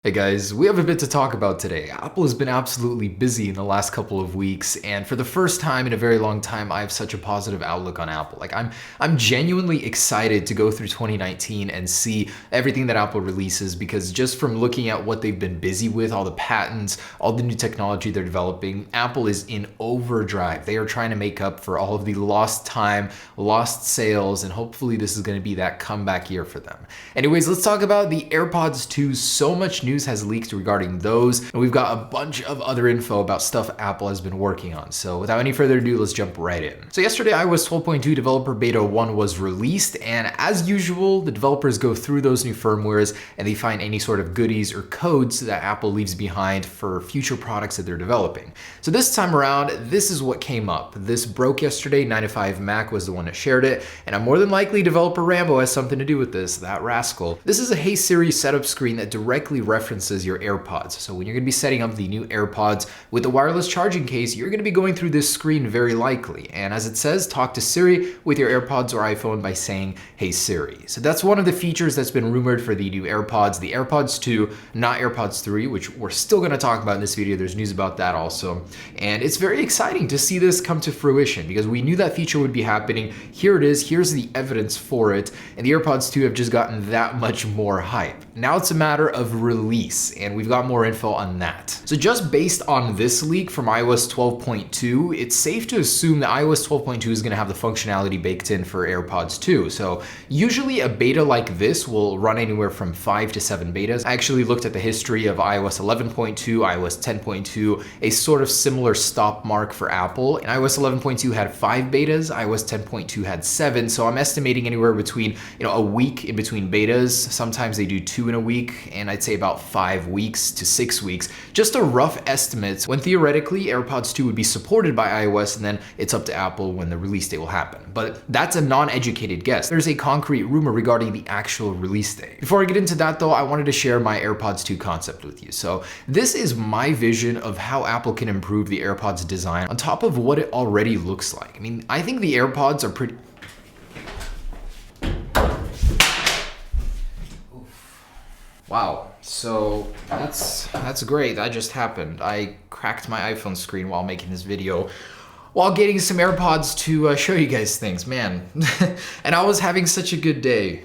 Hey guys, we have a bit to talk about today. Apple has been absolutely busy in the last couple of weeks, and for the first time in a very long time, I have such a positive outlook on Apple. I'm genuinely excited to go through 2019 and see everything that Apple releases, because just from looking at what they've been busy with, all the patents, all the new technology they're developing, Apple is in overdrive. They are trying to make up for all of the lost time, lost sales, and hopefully this is going to be that comeback year for them. Anyways, let's talk about the AirPods 2. So much news has leaked regarding those, and we've got a bunch of other info about stuff Apple has been working on. So without any further ado, let's jump right in. So yesterday, iOS 12.2 Developer Beta 1 was released, and as usual, the developers go through those new firmwares and they find any sort of goodies or codes that Apple leaves behind for future products that they're developing. So this time around, this is what came up. This broke yesterday. 9to5Mac was the one that shared it, and I'm more than likely developer Rambo has something to do with this, that rascal. This is a Hey Siri setup screen that directly references your AirPods. So when you're going to be setting up the new AirPods with the wireless charging case, you're going to be going through this screen very likely. And as it says, talk to Siri with your AirPods or iPhone by saying, Hey Siri. So that's one of the features that's been rumored for the new AirPods, the AirPods 2, not AirPods 3, which we're still going to talk about in this video. There's news about that also. And it's very exciting to see this come to fruition because we knew that feature would be happening. Here it is. Here's the evidence for it. And the AirPods 2 have just gotten that much more hype. Now it's a matter of release, and we've got more info on that. So just based on this leak from iOS 12.2, it's safe to assume that iOS 12.2 is going to have the functionality baked in for AirPods 2. So usually a beta like this will run anywhere from 5 to 7 betas. I actually looked at the history of iOS 11.2, iOS 10.2, a sort of similar stop mark for Apple. And iOS 11.2 had 5 betas, iOS 10.2 had 7. So I'm estimating anywhere between, a week in between betas. Sometimes they do 2 in a week, and I'd say about 5 weeks to 6 weeks. Just a rough estimate when theoretically AirPods 2 would be supported by iOS, and then it's up to Apple when the release date will happen. But that's a non-educated guess. There's a concrete rumor regarding the actual release date. Before I get into that though, I wanted to share my AirPods 2 concept with you. So this is my vision of how Apple can improve the AirPods design on top of what it already looks like. I mean, I think the AirPods are pretty... Wow, so that's great. That just happened. I cracked my iPhone screen while making this video, while getting some AirPods to show you guys things, man. And I was having such a good day.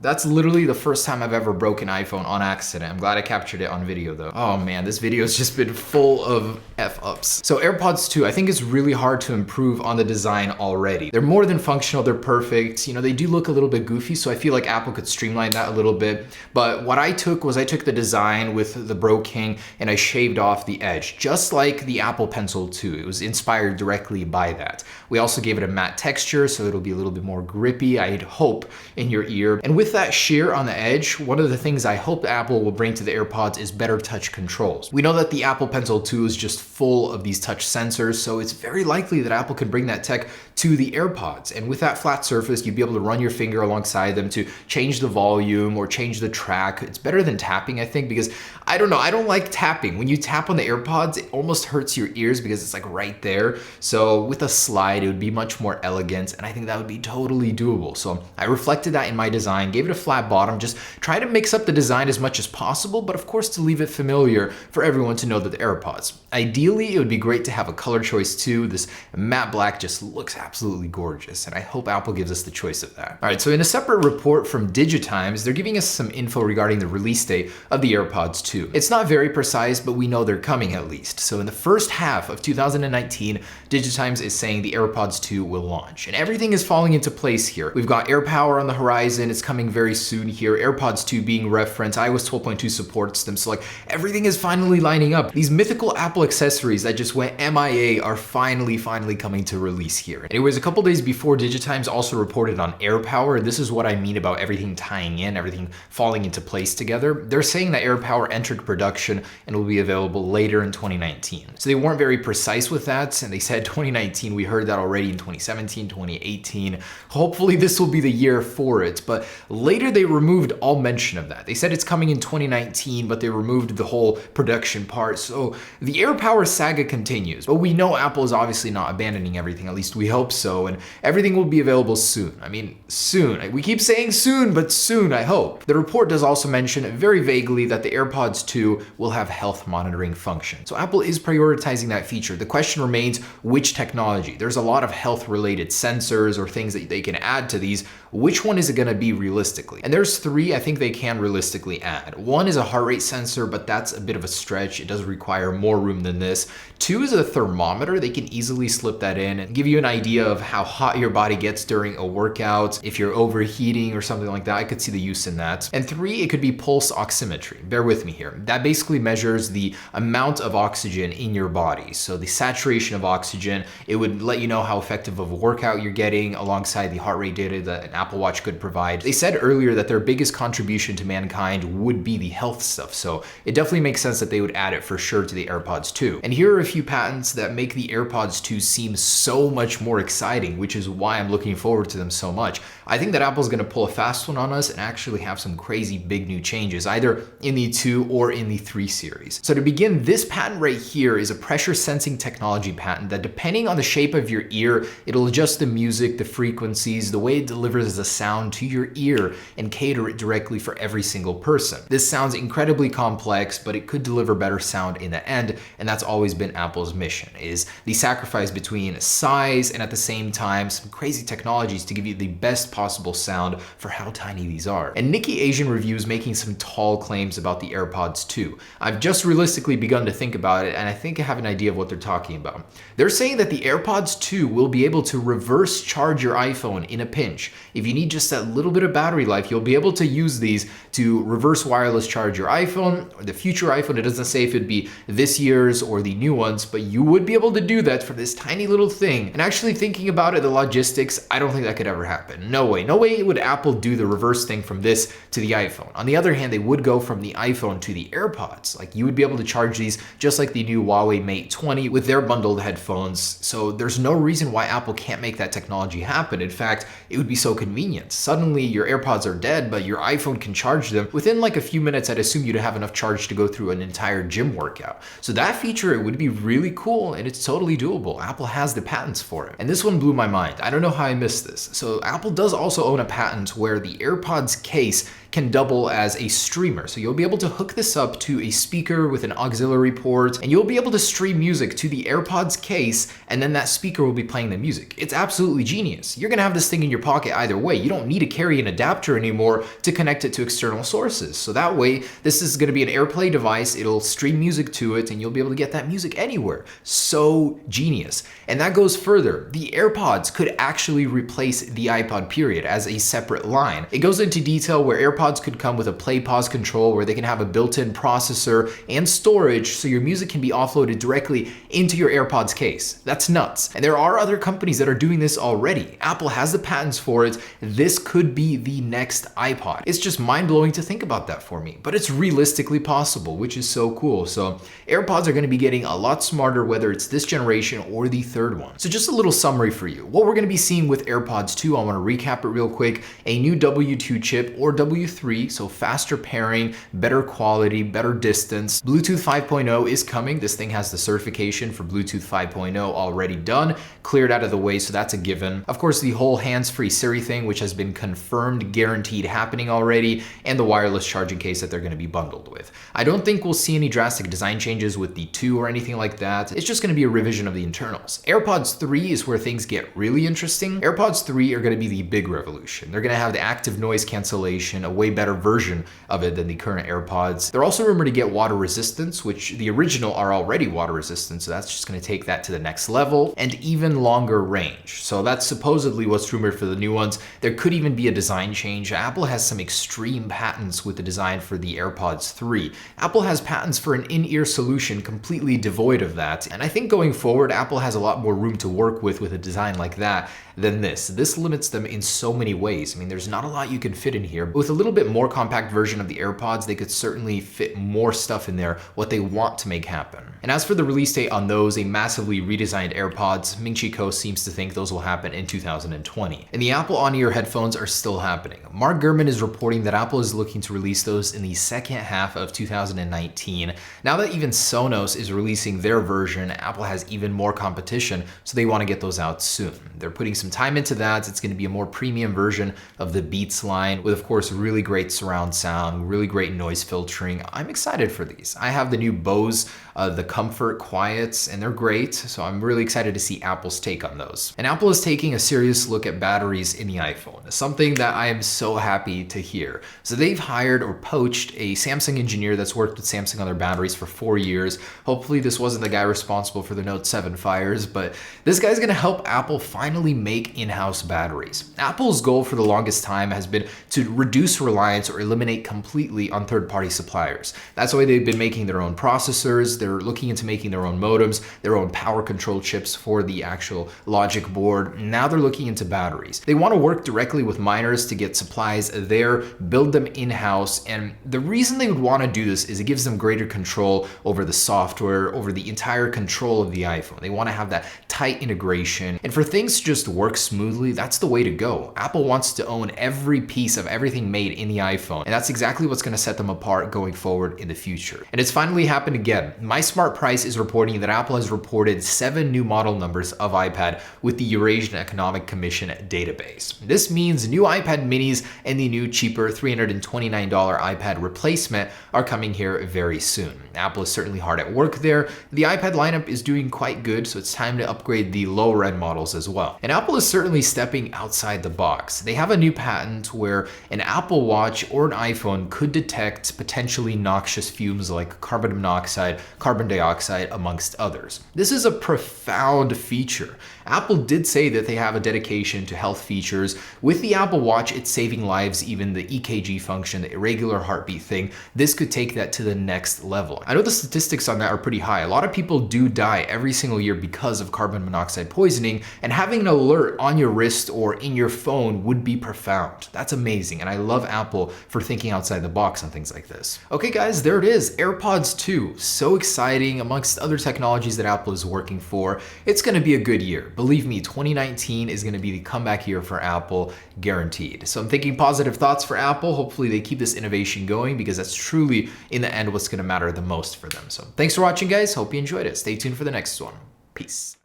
That's literally the first time I've ever broken iPhone on accident. I'm glad I captured it on video though. Oh man, this video has just been full of F-ups. So AirPods 2, I think it's really hard to improve on the design already. They're more than functional, they're perfect. They do look a little bit goofy, so I feel like Apple could streamline that a little bit. But what I took the design with the Bro King and I shaved off the edge, just like the Apple Pencil 2. It was inspired directly by that. We also gave it a matte texture, so it'll be a little bit more grippy, I'd hope, in your ear. And with that sheer on the edge, one of the things I hope Apple will bring to the AirPods is better touch controls. We know that the Apple Pencil 2 is just full of these touch sensors, so it's very likely that Apple could bring that tech to the AirPods. And with that flat surface, you'd be able to run your finger alongside them to change the volume or change the track. It's better than tapping, I think, because I don't know, I don't like tapping. When you tap on the AirPods, it almost hurts your ears because it's like right there. So with a slide, it would be much more elegant, and I think that would be totally doable. So I reflected that in my design, gave it a flat bottom, just try to mix up the design as much as possible, but of course to leave it familiar for everyone to know that the AirPods. Ideally, it would be great to have a color choice too. This matte black just looks absolutely gorgeous, and I hope Apple gives us the choice of that. All right, so in a separate report from Digitimes, they're giving us some info regarding the release date of the AirPods 2. It's not very precise, but we know they're coming at least. So in the first half of 2019, Digitimes is saying the AirPods 2 will launch, and everything is falling into place here. We've got AirPower on the horizon. It's coming very soon here. AirPods 2 being referenced. iOS 12.2 supports them. So like everything is finally lining up. These mythical Apple accessories that just went MIA are finally coming to release here. Anyways, a couple days before, Digitimes also reported on AirPower. This is what I mean about everything tying in, everything falling into place together. They're saying that AirPower entered production and will be available later in 2019. So they weren't very precise with that, and they said 2019. We heard that already in 2017, 2018. Hopefully this will be the year for it, but Later, they removed all mention of that. They said it's coming in 2019, but they removed the whole production part. So the AirPower saga continues, but we know Apple is obviously not abandoning everything, at least we hope so, and everything will be available soon. I mean, soon. We keep saying soon, but soon, I hope. The report does also mention very vaguely that the AirPods 2 will have health monitoring function. So Apple is prioritizing that feature. The question remains, which technology? There's a lot of health-related sensors or things that they can add to these. Which one is it going to be realistically? And there's three I think they can realistically add. One is a heart rate sensor, but that's a bit of a stretch. It does require more room than this. Two is a thermometer. They can easily slip that in and give you an idea of how hot your body gets during a workout. If you're overheating or something like that, I could see the use in that. And three, it could be pulse oximetry. Bear with me here. That basically measures the amount of oxygen in your body. So the saturation of oxygen, it would let you know how effective of a workout you're getting alongside the heart rate data that an Apple Watch could provide. They said earlier that their biggest contribution to mankind would be the health stuff. So it definitely makes sense that they would add it for sure to the AirPods 2. And here are a few patents that make the AirPods 2 seem so much more exciting, which is why I'm looking forward to them so much. I think that Apple's going to pull a fast one on us and actually have some crazy big new changes, either in the 2 or in the 3 series. So to begin, this patent right here is a pressure sensing technology patent that, depending on the shape of your ear, it'll adjust the music, the frequencies, the way it delivers the sound to your ear and cater it directly for every single person. This sounds incredibly complex, but it could deliver better sound in the end, and that's always been Apple's mission, is the sacrifice between size and at the same time some crazy technologies to give you the best possible sound for how tiny these are. And Nikkei Asian Review is making some tall claims about the AirPods 2. I've just realistically begun to think about it, and I think I have an idea of what they're talking about. They're saying that the AirPods 2 will be able to reverse charge your iPhone in a pinch. If you need just that little bit of battery life, you'll be able to use these to reverse wireless charge your iPhone or the future iPhone. It doesn't say if it'd be this year's or the new ones, but you would be able to do that for this tiny little thing. And actually thinking about it, the logistics, I don't think that could ever happen. No way. No way would Apple do the reverse thing from this to the iPhone. On the other hand, they would go from the iPhone to the AirPods. Like, you would be able to charge these just like the new Huawei Mate 20 with their bundled headphones. So there's no reason why Apple can't make that technology happen. In fact, it would be so convenient. Suddenly your AirPods are dead, but your iPhone can charge them within like a few minutes. I'd assume you'd have enough charge to go through an entire gym workout. So that feature, it would be really cool, and it's totally doable. Apple has the patents for it. And this one blew my mind. I don't know how I missed this. So Apple does also own a patent where the AirPods case can double as a streamer. So you'll be able to hook this up to a speaker with an auxiliary port, and you'll be able to stream music to the AirPods case, and then that speaker will be playing the music. It's absolutely genius. You're gonna have this thing in your pocket either way. You don't need to carry an adapter anymore to connect it to external sources. So that way, this is gonna be an AirPlay device. It'll stream music to it, and you'll be able to get that music anywhere. So genius. And that goes further. The AirPods could actually replace the iPod period as a separate line. It goes into detail where AirPods could come with a play pause control where they can have a built-in processor and storage so your music can be offloaded directly into your AirPods case. That's nuts. And there are other companies that are doing this already. Apple has the patents for it. This could be the next iPod. It's just mind-blowing to think about that for me, but it's realistically possible, which is so cool. So AirPods are going to be getting a lot smarter, whether it's this generation or the third one. So just a little summary for you. What we're going to be seeing with AirPods 2, I want to recap it real quick. A new W2 chip or W3, so faster pairing, better quality, better distance. Bluetooth 5.0 is coming. This thing has the certification for Bluetooth 5.0 already done, cleared out of the way, so that's a given. Of course, the whole hands-free Siri thing, which has been confirmed, guaranteed happening already, and the wireless charging case that they're going to be bundled with. I don't think we'll see any drastic design changes with the 2 or anything like that. It's just going to be a revision of the internals. AirPods 3 is where things get really interesting. AirPods 3 are going to be the big revolution. They're going to have the active noise cancellation, a way better version of it than the current AirPods. They're also rumored to get water resistance, which the original are already water resistant, so that's just going to take that to the next level, and even longer range. So that's supposedly what's rumored for the new ones. There could even be a design change. Apple has some extreme patents with the design for the AirPods 3. Apple has patents for an in-ear solution completely devoid of that, and I think going forward, Apple has a lot more room to work with a design like that. than this. This limits them in so many ways. I mean, there's not a lot you can fit in here. But with a little bit more compact version of the AirPods, they could certainly fit more stuff in there, what they want to make happen. And as for the release date on those, a massively redesigned AirPods, Ming-Chi Kuo seems to think those will happen in 2020. And the Apple on-ear headphones are still happening. Mark Gurman is reporting that Apple is looking to release those in the second half of 2019. Now that even Sonos is releasing their version, Apple has even more competition, so they want to get those out soon. They're putting some time into that. It's going to be a more premium version of the Beats line with, of course, really great surround sound, really great noise filtering. I'm excited for these. I have the new Bose, the Comfort Quiets, and they're great, so I'm really excited to see Apple's take on those. And Apple is taking a serious look at batteries in the iPhone, something that I am so happy to hear. So they've hired or poached a Samsung engineer that's worked with Samsung on their batteries for 4 years. Hopefully this wasn't the guy responsible for the Note 7 fires, but this guy's gonna help Apple finally make in-house batteries. Apple's goal for the longest time has been to reduce reliance or eliminate completely on third-party suppliers. That's why they've been making their own processors. They're looking into making their own modems, their own power control chips for the actual logic board. Now they're looking into batteries. They want to work directly with miners to get supplies there, build them in-house, and the reason they would want to do this is it gives them greater control over the software, over the entire control of the iPhone. They want to have that tight integration, and for things to just work smoothly, that's the way to go. Apple wants to own every piece of everything made in the iPhone, and that's exactly what's going to set them apart going forward in the future. And it's finally happened again. My Smart Price is reporting that Apple has reported 7 new model numbers of iPad with the Eurasian Economic Commission database. This means new iPad minis and the new cheaper $329 iPad replacement are coming here very soon. Apple is certainly hard at work there. The iPad lineup is doing quite good, so it's time to upgrade the lower end models as well. And Apple is certainly stepping outside the box. They have a new patent where an Apple Watch or an iPhone could detect potentially noxious fumes like carbon monoxide, carbon dioxide, amongst others. This is a profound feature. Apple did say that they have a dedication to health features. With the Apple Watch, it's saving lives, even the EKG function, the irregular heartbeat thing. This could take that to the next level. I know the statistics on that are pretty high. A lot of people do die every single year because of carbon monoxide poisoning, and having an alert on your wrist or in your phone would be profound. That's amazing, and I love Apple for thinking outside the box on things like this. Okay guys, there it is, AirPods 2. So exciting, amongst other technologies that Apple is working for. It's gonna be a good year. Believe me, 2019 is gonna be the comeback year for Apple, guaranteed. So I'm thinking positive thoughts for Apple. Hopefully they keep this innovation going because that's truly, in the end, what's gonna matter the most for them. So thanks for watching guys, hope you enjoyed it. Stay tuned for the next one. Peace.